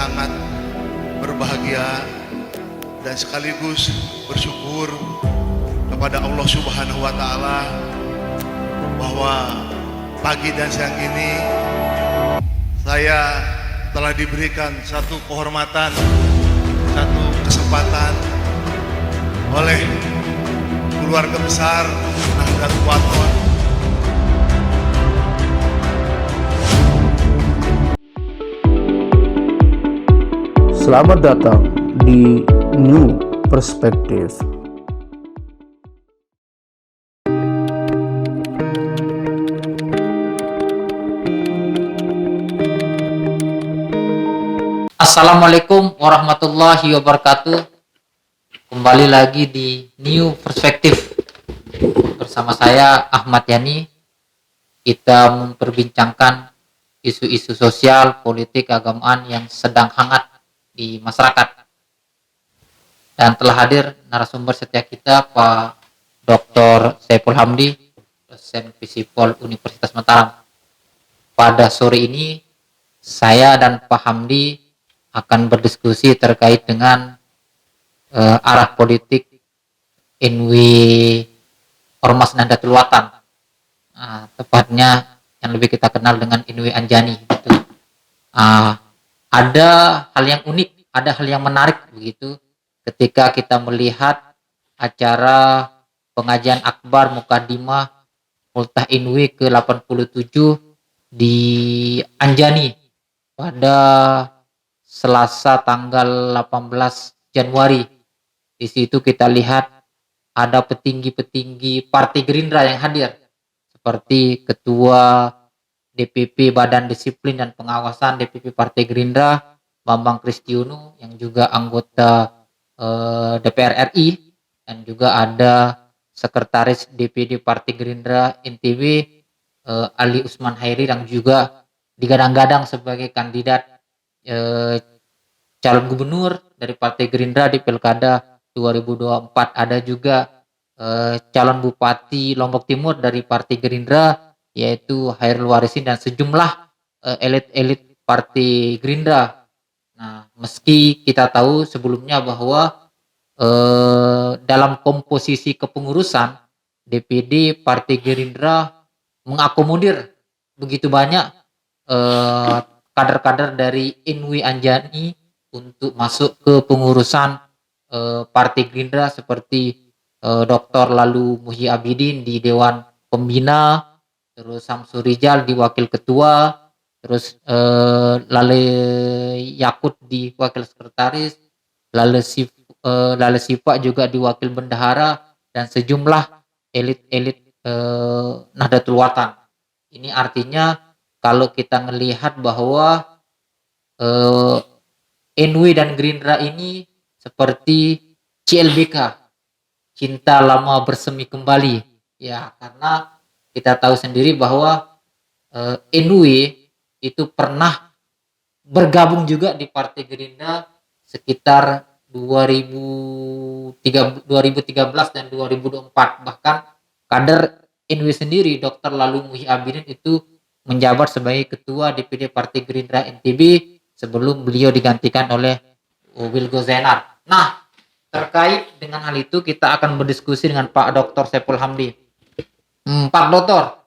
sangat berbahagia dan sekaligus bersyukur kepada Allah Subhanahu wa Ta'ala bahwa pagi dan siang ini saya telah diberikan satu kehormatan, satu kesempatan oleh keluarga besar Nahdlatul Wathon. Selamat datang di New Perspective. Assalamualaikum warahmatullahi wabarakatuh. Kembali lagi di New Perspective bersama saya Ahmad Yani. Kita memperbincangkan isu-isu sosial, politik, keagamaan yang sedang hangat di masyarakat. Dan telah hadir narasumber setia kita Pak Dr. Saiful Hamdi, dosen Visipol Universitas Mataram. Pada sore ini saya dan Pak Hamdi akan berdiskusi terkait dengan arah politik NW Ormas Nahdlatul Wathon, tepatnya yang lebih kita kenal dengan NW Anjani. Gitu. Ada hal yang unik, ada hal yang menarik begitu ketika kita melihat acara pengajian akbar Mukadimah Multah NW ke-87 di Anjani pada Selasa tanggal 18 Januari. Di situ kita lihat ada petinggi-petinggi Partai Gerindra yang hadir, seperti Ketua DPP Badan Disiplin dan Pengawasan DPP Partai Gerindra Bambang Kristiono, yang juga anggota DPR RI, dan juga ada Sekretaris DPD Partai Gerindra NTB Ali Usman Hairi, yang juga digadang-gadang sebagai kandidat calon gubernur dari Partai Gerindra di Pilkada 2024. Ada juga calon bupati Lombok Timur dari Partai Gerindra, yaitu Hairul Warisin, dan sejumlah elit-elit Partai Gerindra. Nah, meski kita tahu sebelumnya bahwa dalam komposisi kepengurusan DPD Partai Gerindra mengakomodir begitu banyak kader-kader dari NW Anjani untuk masuk ke pengurusan Partai Gerindra, seperti Dr. Lalu Muhyi Abidin di Dewan Pembina, terus Samsul Rijal di Wakil Ketua, terus Lale Yakut di Wakil Sekretaris, Lale Sipa juga di Wakil Bendahara, dan sejumlah elit-elit Nahdlatul Wathon. Ini artinya kalau kita melihat bahwa NW dan Gerindra ini seperti CLBK, cinta lama bersemi kembali, ya, karena kita tahu sendiri bahwa NW itu pernah bergabung juga di Partai Gerindra sekitar 2013 dan 2024. Bahkan kader NW sendiri, Dr. Lalu Muhyi Abidin, itu menjabat sebagai Ketua DPD Partai Gerindra NTB sebelum beliau digantikan oleh Wilgo Zenar. Nah, terkait dengan hal itu kita akan berdiskusi dengan Pak Dr. Saiful Hamdi. Pak Dokter,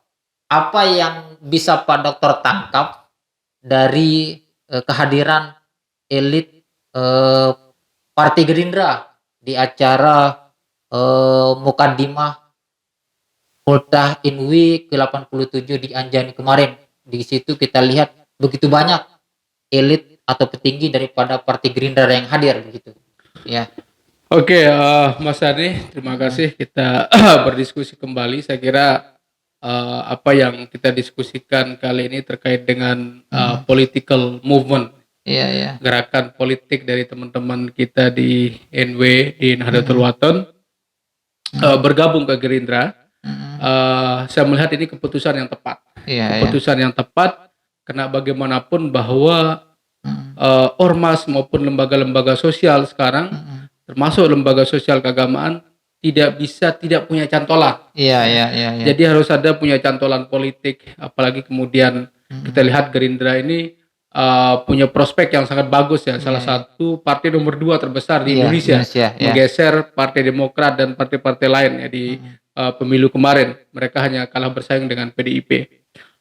apa yang bisa Pak Dokter tangkap dari kehadiran elit Partai Gerindra di acara Mukadimah Multah NW ke-87 di Anjani kemarin? Di situ kita lihat begitu banyak elit atau petinggi daripada Partai Gerindra yang hadir begitu. Ya. Oke, Mas Ardi, terima kasih kita berdiskusi kembali. Saya kira apa yang kita diskusikan kali ini terkait dengan political movement, gerakan politik dari teman-teman kita di NW, di Nahdlatul Wathon, bergabung ke Gerindra. Saya melihat ini keputusan yang tepat. Keputusan yang tepat, karena bagaimanapun bahwa ormas maupun lembaga-lembaga sosial sekarang, termasuk lembaga sosial keagamaan, tidak punya cantolan. Jadi harus ada punya cantolan politik, apalagi kemudian kita lihat Gerindra ini punya prospek yang sangat bagus ya. Salah satu partai nomor 2 terbesar di Iya, Indonesia, ya. menggeser Partai Demokrat dan partai-partai lain ya di pemilu kemarin. Mereka hanya kalah bersaing dengan PDIP.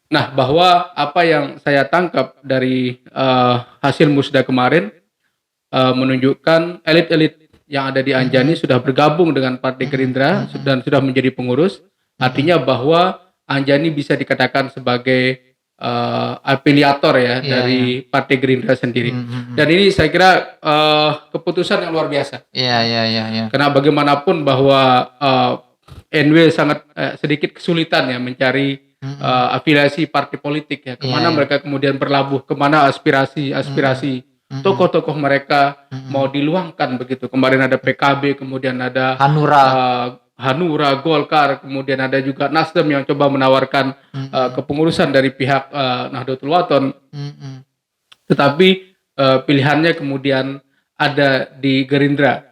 Nah, bahwa apa yang saya tangkap dari hasil musda kemarin menunjukkan elit-elit yang ada di Anjani sudah bergabung dengan Partai Gerindra dan sudah menjadi pengurus. Artinya bahwa Anjani bisa dikatakan sebagai afiliator ya dari Partai Gerindra sendiri. Dan ini saya kira keputusan yang luar biasa. Iya. Karena bagaimanapun bahwa NW sangat sedikit kesulitan ya mencari afiliasi partai politik ya. Kemana mereka kemudian berlabuh, kemana aspirasi tokoh-tokoh mereka mau diluangkan begitu. Kemarin ada PKB, kemudian ada Hanura, Golkar, kemudian ada juga Nasdem yang coba menawarkan kepengurusan dari pihak Nahdlatul Wathon. Tetapi pilihannya kemudian ada di Gerindra.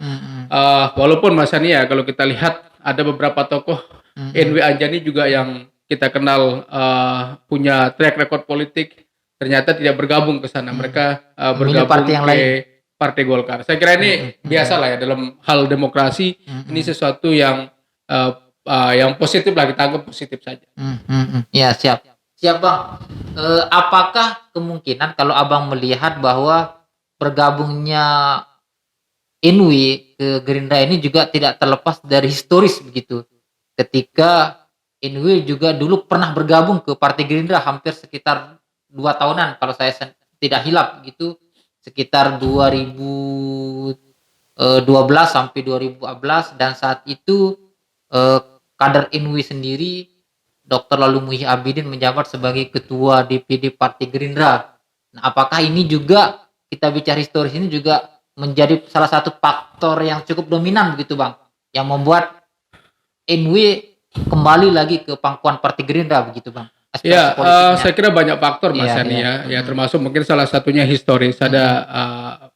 Walaupun Mas Ani ya, kalau kita lihat ada beberapa tokoh NW Anjani juga yang kita kenal punya track record politik, ternyata tidak bergabung ke sana. Mereka bergabung partai yang lain. Partai Golkar. Saya kira ini biasa lah ya dalam hal demokrasi. Ini sesuatu yang positif lah, kita anggap positif saja. Ya, siap Bang. Apakah kemungkinan kalau Abang melihat bahwa bergabungnya Inwi ke Gerindra ini juga tidak terlepas dari historis begitu? Ketika Inwi juga dulu pernah bergabung ke Partai Gerindra hampir sekitar 2 tahunan kalau saya tidak hilap gitu, sekitar 2012 sampai 2014, dan saat itu kader Inwi sendiri Dr. Lalu Muhyi Abidin menjabat sebagai ketua DPD Partai Gerindra. Nah, apakah ini juga, kita bicara historis ini juga menjadi salah satu faktor yang cukup dominan begitu Bang, yang membuat Inwi kembali lagi ke pangkuan Partai Gerindra begitu Bang? Ya, saya kira banyak faktor Mas Yani ya, termasuk mungkin salah satunya historis.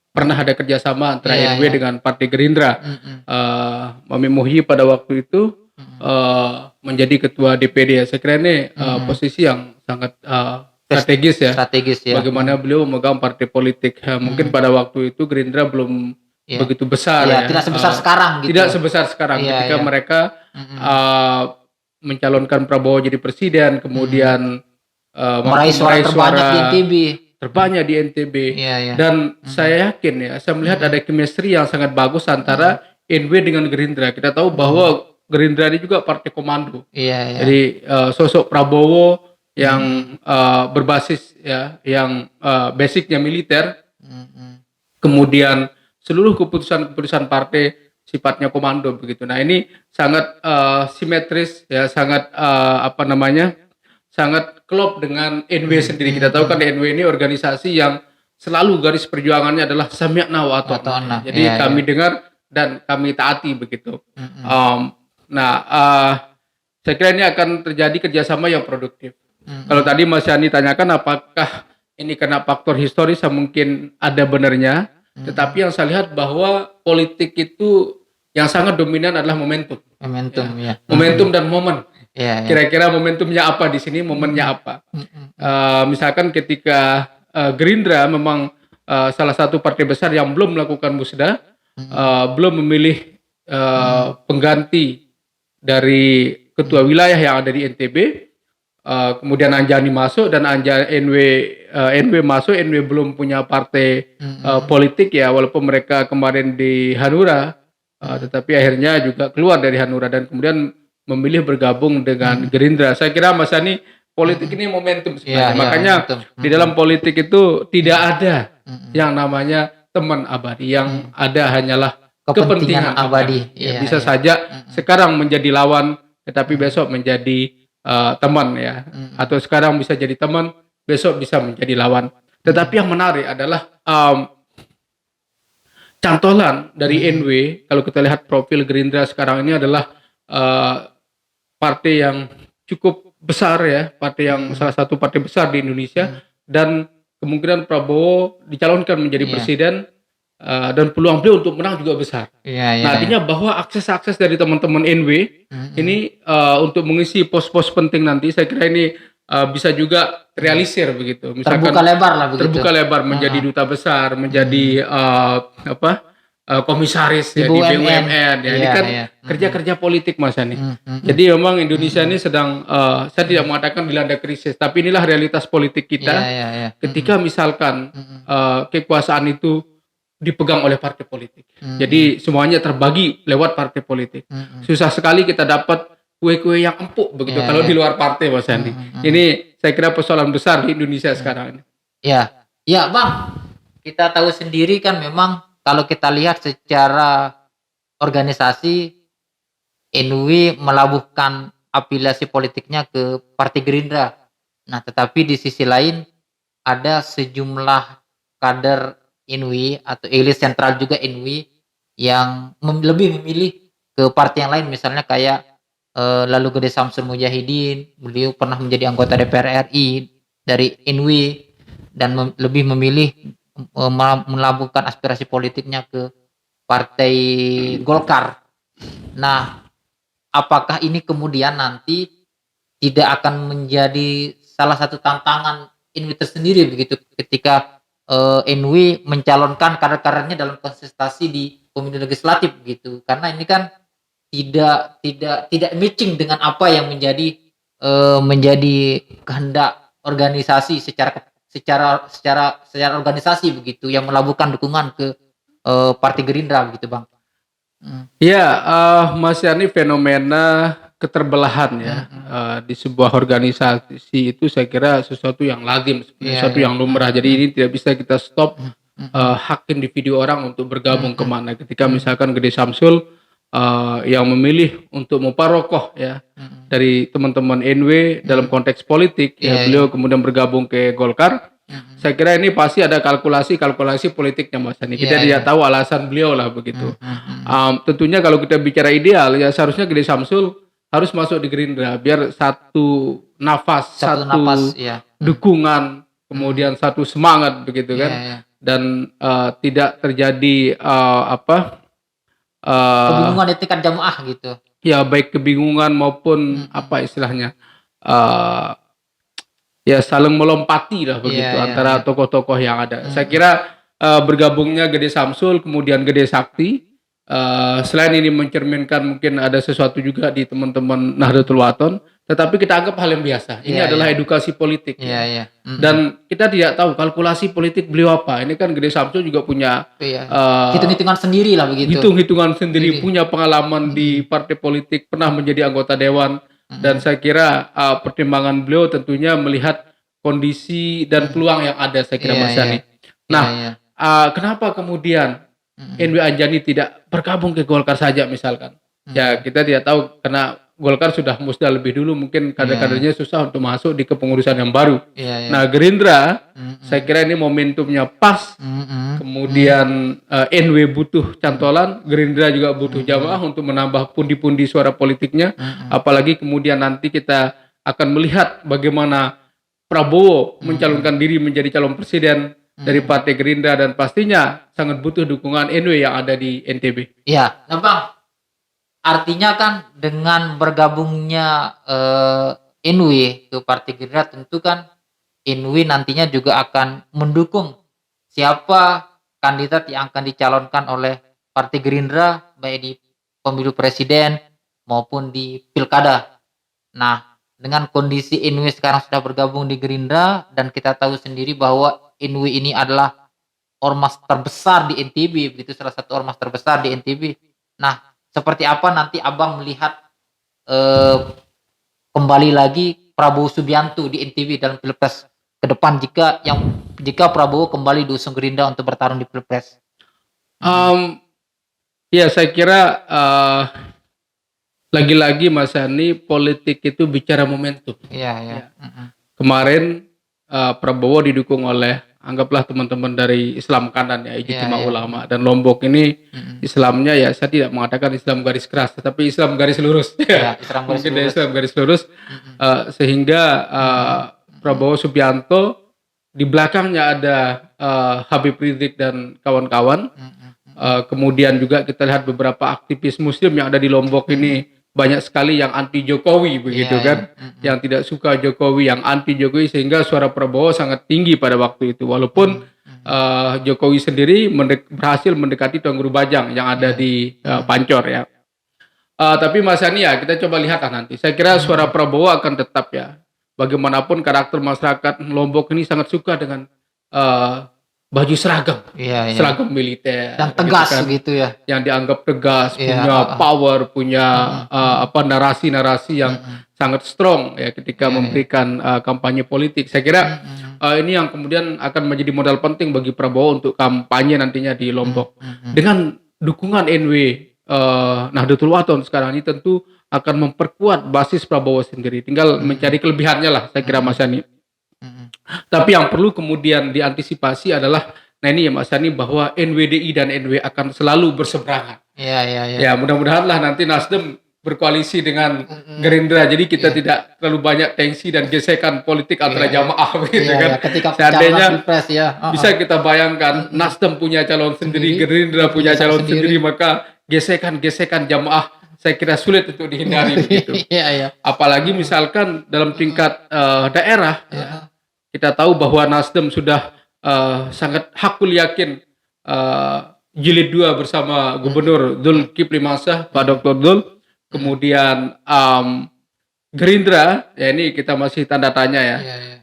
Pernah ada kerjasama antara NW dengan Partai Gerindra. Mami Muhyi pada waktu itu menjadi ketua DPD. Saya kira ini posisi yang sangat strategis ya. Bagaimana beliau memegang partai politik. Mungkin pada waktu itu Gerindra belum begitu besar ya. Tidak sebesar sekarang gitu. Tidak sebesar sekarang ketika mereka mencalonkan Prabowo jadi presiden, kemudian meraih suara terbanyak di NTB. Terbanyak di NTB. Dan saya yakin ya, saya melihat ada chemistry yang sangat bagus antara NW dengan Gerindra. Kita tahu bahwa Gerindra ini juga partai komando. Jadi sosok Prabowo yang berbasis ya, yang basicnya militer. Kemudian seluruh keputusan partai sifatnya komando begitu. Nah, ini sangat simetris ya, sangat sangat klop dengan NW sendiri. Kita tahu kan NW ini organisasi yang selalu garis perjuangannya adalah sami'na wa ata'na. Jadi kami dengar dan kami taati begitu. Saya kira ini akan terjadi kerjasama yang produktif. Kalau tadi Mas Yani tanyakan apakah ini karena faktor historis, mungkin ada benarnya. Tetapi yang saya lihat bahwa politik itu yang sangat dominan adalah momentum. Momentum dan momen. Kira-kira momentumnya apa di sini, momennya apa? Misalkan ketika Gerindra memang salah satu partai besar yang belum melakukan musda, belum memilih pengganti dari ketua wilayah yang ada di NTB, kemudian Anjani masuk dan NW masuk. NW belum punya partai politik ya, walaupun mereka kemarin di Hanura, tetapi akhirnya juga keluar dari Hanura dan kemudian memilih bergabung dengan Gerindra. Saya kira Mas Ani, politik ini momentum sebenarnya. Makanya di dalam politik itu tidak ada yang namanya teman abadi, yang ada hanyalah kepentingan abadi. Bisa saja sekarang menjadi lawan, tetapi besok menjadi teman ya, atau sekarang bisa jadi teman, besok bisa menjadi lawan. Tetapi yang menarik adalah cantolan dari NW. Kalau kita lihat profil Gerindra sekarang ini adalah partai yang cukup besar ya, partai yang salah satu partai besar di Indonesia, dan kemungkinan Prabowo dicalonkan menjadi presiden, dan peluang beliau untuk menang juga besar. Artinya bahwa akses dari teman-teman NW ini untuk mengisi pos-pos penting nanti, saya kira ini bisa juga realisir begitu. Misalkan Terbuka lebar lah begitu. terbuka lebar menjadi duta besar, menjadi komisaris Di ya di BUMN. BUMN ya. Ini Iya, kan iya. kerja-kerja politik Mas Ani. Mm-mm. Jadi memang Indonesia ini sedang saya tidak mengatakan dilanda krisis, tapi inilah realitas politik kita. Iya. Ketika misalkan kekuasaan itu dipegang oleh partai politik. Mm-mm. Jadi semuanya terbagi lewat partai politik. Mm-mm. Susah sekali kita dapat kue-kue yang empuk begitu Iya, kalau iya. di luar partai Mas Andi. Ini saya kira persoalan besar di Indonesia sekarang ini. Ya Bang, kita tahu sendiri kan memang kalau kita lihat secara organisasi, NUI melabuhkan afiliasi politiknya ke Partai Gerindra. Nah, tetapi di sisi lain ada sejumlah kader NUI atau elit sentral juga NUI yang lebih memilih ke partai yang lain, misalnya kayak lalu Gede Samsul Mujahidin, beliau pernah menjadi anggota DPR RI dari NUI dan lebih memilih melabuhkan aspirasi politiknya ke Partai Golkar. Nah, apakah ini kemudian nanti tidak akan menjadi salah satu tantangan NUI tersendiri begitu ketika NUI mencalonkan kader-kadernya dalam kontestasi di pemilu legislatif begitu, karena ini kan tidak matching dengan apa yang menjadi kehendak organisasi secara organisasi begitu, yang melabuhkan dukungan ke Partai Gerindra begitu Bang. Ya, Mas Yani, fenomena keterbelahan ya di sebuah organisasi itu saya kira sesuatu yang lazim, sesuatu yang lumrah. Jadi ini tidak bisa kita stop hak individu orang untuk bergabung kemana. Ketika misalkan Gede Samsul yang memilih untuk muparokoh ya dari teman-teman NW dalam konteks politik, beliau kemudian bergabung ke Golkar. Saya kira ini pasti ada kalkulasi politiknya Mas Ani. Kita tidak tahu alasan beliau lah begitu. Tentunya kalau kita bicara ideal ya seharusnya Gede Samsul harus masuk di Gerindra biar satu nafas, dukungan, kemudian satu semangat begitu kan. Dan tidak terjadi kebingungan di tingkat jamaah gitu. Ya, baik kebingungan maupun apa istilahnya ya saling melompati lah begitu antara tokoh-tokoh yang ada. Saya kira bergabungnya Gede Samsul kemudian Gede Sakti, selain ini mencerminkan mungkin ada sesuatu juga di teman-teman Nahdlatul Wathon, tetapi kita anggap hal yang biasa. Ini adalah edukasi politik. Dan kita tidak tahu kalkulasi politik beliau apa. Ini kan Gede Samsul juga punya hitung-hitungan sendiri lah begitu. Hitung-hitungan sendiri, punya pengalaman di partai politik, pernah menjadi anggota dewan. Dan saya kira pertimbangan beliau tentunya melihat kondisi dan peluang yang ada, saya kira Mas Yani. Nah, kenapa kemudian NW Anjani tidak bergabung ke Golkar saja misalkan? Ya, kita tidak tahu karena Golkar sudah musnah lebih dulu, mungkin kader-kadernya susah untuk masuk di kepengurusan yang baru. Nah, Gerindra, saya kira ini momentumnya pas. Kemudian NW butuh cantolan, Gerindra juga butuh jamaah untuk menambah pundi-pundi suara politiknya. Apalagi kemudian nanti kita akan melihat bagaimana Prabowo mencalonkan diri menjadi calon presiden dari Partai Gerindra, dan pastinya sangat butuh dukungan NW yang ada di NTB. Iya, nah Bang, artinya kan dengan bergabungnya NW ke Partai Gerindra, tentu kan NW nantinya juga akan mendukung siapa kandidat yang akan dicalonkan oleh Partai Gerindra baik di pemilu presiden maupun di pilkada. Nah, dengan kondisi NW sekarang sudah bergabung di Gerindra dan kita tahu sendiri bahwa NW ini adalah ormas terbesar di NTB, begitu, salah satu ormas terbesar di NTB. Nah, seperti apa nanti Abang melihat kembali lagi Prabowo Subianto di NTB dalam Pilpres ke depan jika Prabowo kembali diusung Gerindra untuk bertarung di Pilpres? Ya, saya kira lagi-lagi Mas Yani, politik itu bicara momentum. Kemarin Prabowo didukung oleh, anggaplah teman-teman dari Islam kanan ya, Ijtima Ulama, dan Lombok ini Islamnya ya saya tidak mengatakan Islam garis keras, tetapi Islam garis lurus. Islam garis lurus. Sehingga Prabowo Subianto di belakangnya ada Habib Rizik dan kawan-kawan. Kemudian juga kita lihat beberapa aktivis Muslim yang ada di Lombok ini banyak sekali yang anti Jokowi begitu Iya, kan, iya. yang tidak suka Jokowi, yang anti Jokowi, sehingga suara Prabowo sangat tinggi pada waktu itu. Walaupun Jokowi sendiri berhasil mendekati Tuan Guru Bajang yang ada di Pancor ya. Tapi Mas Yani ya kita coba lihat lah nanti. Saya kira suara Prabowo akan tetap ya. Bagaimanapun karakter masyarakat Lombok ini sangat suka dengan baju seragam, Iya, iya. seragam militer, Dan tegas kan, gitu ya. yang dianggap tegas, Iya, punya power, punya narasi-narasi yang sangat strong ya ketika Iya, memberikan kampanye politik. Saya kira ini yang kemudian akan menjadi modal penting bagi Prabowo untuk kampanye nantinya di Lombok. Dengan dukungan NW Nahdlatul Wathon sekarang ini tentu akan memperkuat basis Prabowo sendiri. Tinggal mencari kelebihannya lah, saya kira Mas Yani. Tapi yang perlu kemudian diantisipasi adalah, nah ini ya Mas Yani, bahwa NWDI dan NW akan selalu berseberangan. Iya, iya, iya. Ya mudah-mudahan lah nanti Nasdem berkoalisi dengan Gerindra, jadi kita tidak terlalu banyak tensi dan gesekan politik antara jamaah begitu Iya, kan. iya. Ketika Seandainya pencalonan pilpres ya. bisa kita bayangkan Nasdem punya calon sendiri, Gerindra punya calon sendiri, maka gesekan-gesekan jamaah saya kira sulit untuk dihindari begitu. Iya, iya. Apalagi misalkan dalam tingkat daerah ya, kita tahu bahwa Nasdem sudah sangat hakul yakin jilid 2 bersama Gubernur Zulkifli Mansah, Pak Dr. Dul. Kemudian Gerindra, ya ini kita masih tanda tanya ya, Iya, iya.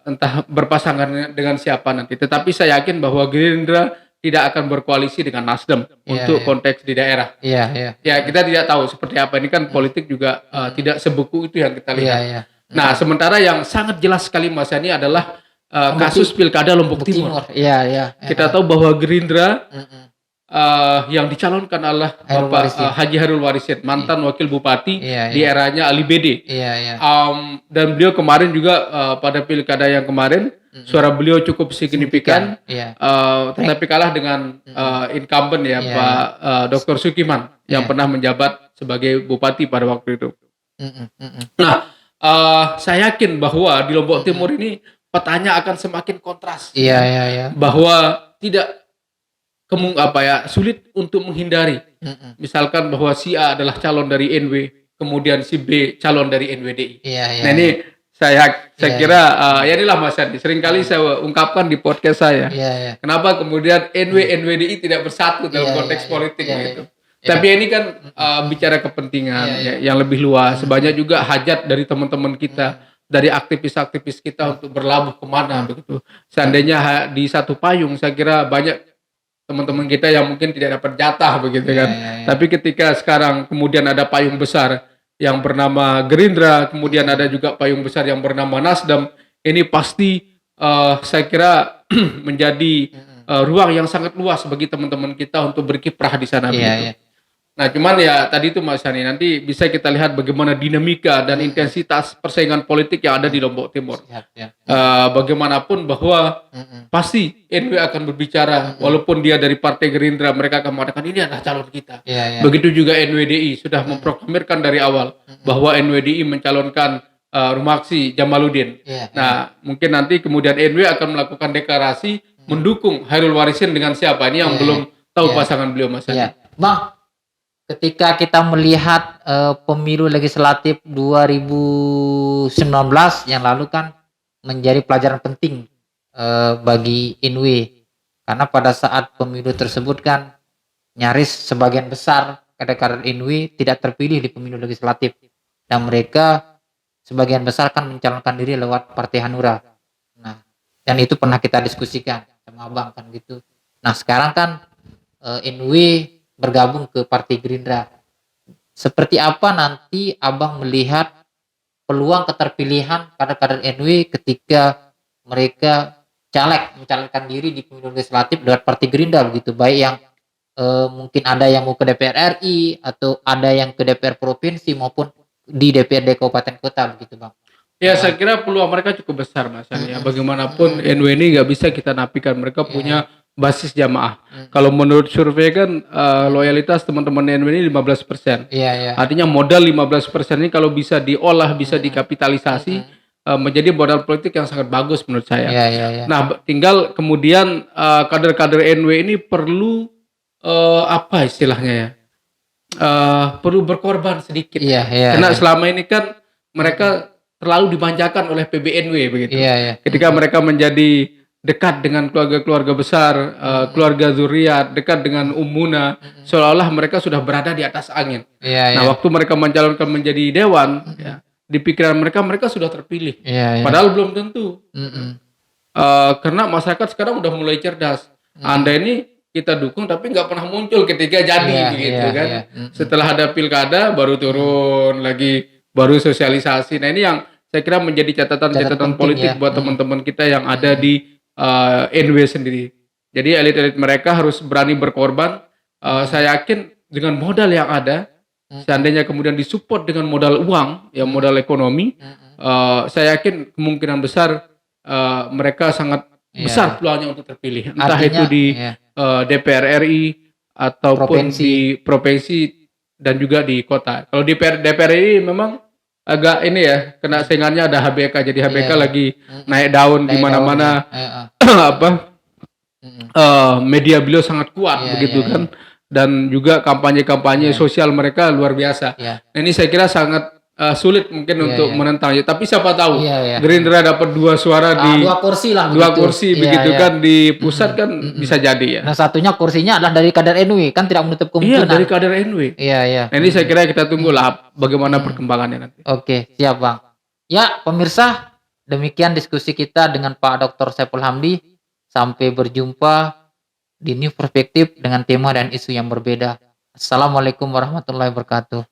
entah berpasangan dengan siapa nanti. Tetapi saya yakin bahwa Gerindra tidak akan berkoalisi dengan Nasdem untuk konteks di daerah. Iya, iya. Ya kita tidak tahu seperti apa, ini kan politik juga tidak sebuku itu yang kita Iya, lihat. iya. Nah sementara yang sangat jelas sekali Mas Yani adalah kasus pilkada Lombok Timur. Iya, iya. Kita tahu bahwa Gerindra yang dicalonkan adalah Hairul Bapak Warisin. Haji Hairul Warisin, mantan wakil bupati Iya, di eranya Ali Bede. Iya, iya. Dan beliau kemarin juga pada pilkada yang kemarin suara beliau cukup signifikan, Iya. tetapi kalah dengan incumbent ya Iya, Pak Dr. Sukiman yang pernah menjabat sebagai bupati pada waktu itu. Nah, saya yakin bahwa di Lombok Timur ini petanya akan semakin kontras. Iya, iya, iya. Bahwa tidak sulit untuk menghindari. Misalkan bahwa si A adalah calon dari NW, kemudian si B calon dari NWDI. Iya, iya. Nah ini saya kira ya inilah Mas Yani. Seringkali saya ungkapkan di podcast saya. Iya, iya. Kenapa kemudian NWDI tidak bersatu dalam konteks politik gitu. Tapi ini kan bicara kepentingan yang lebih luas. Banyak juga hajat dari teman-teman kita, dari aktivis-aktivis kita untuk berlabuh kemana begitu. Seandainya di satu payung, saya kira banyak teman-teman kita yang mungkin tidak dapat jatah begitu kan. Tapi ketika sekarang kemudian ada payung besar yang bernama Gerindra, kemudian ada juga payung besar yang bernama Nasdem, ini pasti saya kira menjadi ruang yang sangat luas bagi teman-teman kita untuk berkiprah di sana begitu. Nah cuman ya tadi itu Mas Yani, nanti bisa kita lihat bagaimana dinamika dan intensitas persaingan politik yang ada di Lombok Timur. Bagaimanapun bahwa pasti NW akan berbicara, walaupun dia dari Partai Gerindra, mereka akan mengatakan ini adalah calon kita. Begitu juga NWDI sudah memproklamirkan dari awal bahwa NWDI mencalonkan Rumaksi Jamaluddin. Nah mungkin nanti kemudian NW akan melakukan deklarasi mendukung Hairul Warisin dengan siapa, ini yang belum tahu pasangan beliau Mas Yani. Bang, ketika kita melihat pemilu legislatif 2019 yang lalu kan menjadi pelajaran penting bagi NW, karena pada saat pemilu tersebut kan nyaris sebagian besar kader-kader NW tidak terpilih di pemilu legislatif, dan mereka sebagian besar kan mencalonkan diri lewat Partai Hanura. Nah, dan itu pernah kita diskusikan sama Abang kan gitu. Nah sekarang kan NW bergabung ke Partai Gerindra. Seperti apa nanti Abang melihat peluang keterpilihan kader-kader NW ketika mereka mencalonkan diri di pemilu legislatif lewat Partai Gerindra begitu, baik yang mungkin ada yang mau ke DPR RI atau ada yang ke DPR provinsi maupun di DPRD kabupaten kota begitu Bang. Ya saya kira peluang mereka cukup besar Mas Yani. Bagaimanapun NW ini nggak bisa kita nafikan, mereka punya basis jamaah. Kalau menurut survei kan loyalitas teman-teman NW ini 15%. Artinya modal 15% ini kalau bisa diolah, bisa dikapitalisasi menjadi modal politik yang sangat bagus menurut saya. Nah, tinggal kemudian kader-kader NW ini perlu apa istilahnya ya? perlu berkorban sedikit. Iya, iya. Karena Iya, selama ini kan mereka terlalu dimanjakan oleh PBNW begitu. iya. Iya. Ketika mereka menjadi dekat dengan keluarga-keluarga besar, keluarga zuriat, dekat dengan Ummuna, seolah-olah mereka sudah berada di atas angin. Iya, Nah, iya. waktu mereka mencalonkan menjadi dewan, ya, di pikiran mereka sudah terpilih. Iya, iya. Padahal belum tentu. Mm-mm. Karena masyarakat sekarang udah mulai cerdas. Anda ini kita dukung tapi nggak pernah muncul ketika jadi Iya, begitu iya, kan. iya. Mm-mm. Setelah ada pilkada baru turun lagi, baru sosialisasi. Nah, ini yang saya kira menjadi catatan penting politik ya. buat teman-teman kita yang ada di NW sendiri. Jadi elit-elit mereka harus berani berkorban. Saya yakin dengan modal yang ada, seandainya kemudian disupport dengan modal uang, ya modal ekonomi, saya yakin kemungkinan besar mereka sangat Iya, besar iya. peluangnya untuk terpilih. Entah Artinya, itu di iya. DPR RI ataupun Provinsi. di provinsi dan juga di kota. Kalau di DPR RI memang agak ini ya, kena saingannya ada HBK. Jadi HBK Iya, iya. lagi naik daun di Naik mana-mana. daun, ya. Apa media beliau sangat kuat Iya, begitu iya, kan, dan juga kampanye-kampanye sosial mereka luar biasa. Iya. Nah, ini saya kira sangat sulit mungkin Iya, untuk iya. menentang ya, tapi siapa tahu Iya, iya. Gerindra dapat 2 suara di Dua kursi lah dua begitu. kursi Iya, begitu iya. kan di pusat kan bisa jadi ya. Nah, satunya kursinya adalah dari kader NW, kan tidak menutup Iya, kemungkinan. dari kader NW. Iya, iya. Nah, ini saya kira kita tunggulah bagaimana perkembangannya nanti. Oke, siap Bang. Ya, pemirsa, demikian diskusi kita dengan Pak Dr. Saiful Hamdi. Sampai berjumpa di New Perspektif dengan tema dan isu yang berbeda. Assalamualaikum warahmatullahi wabarakatuh.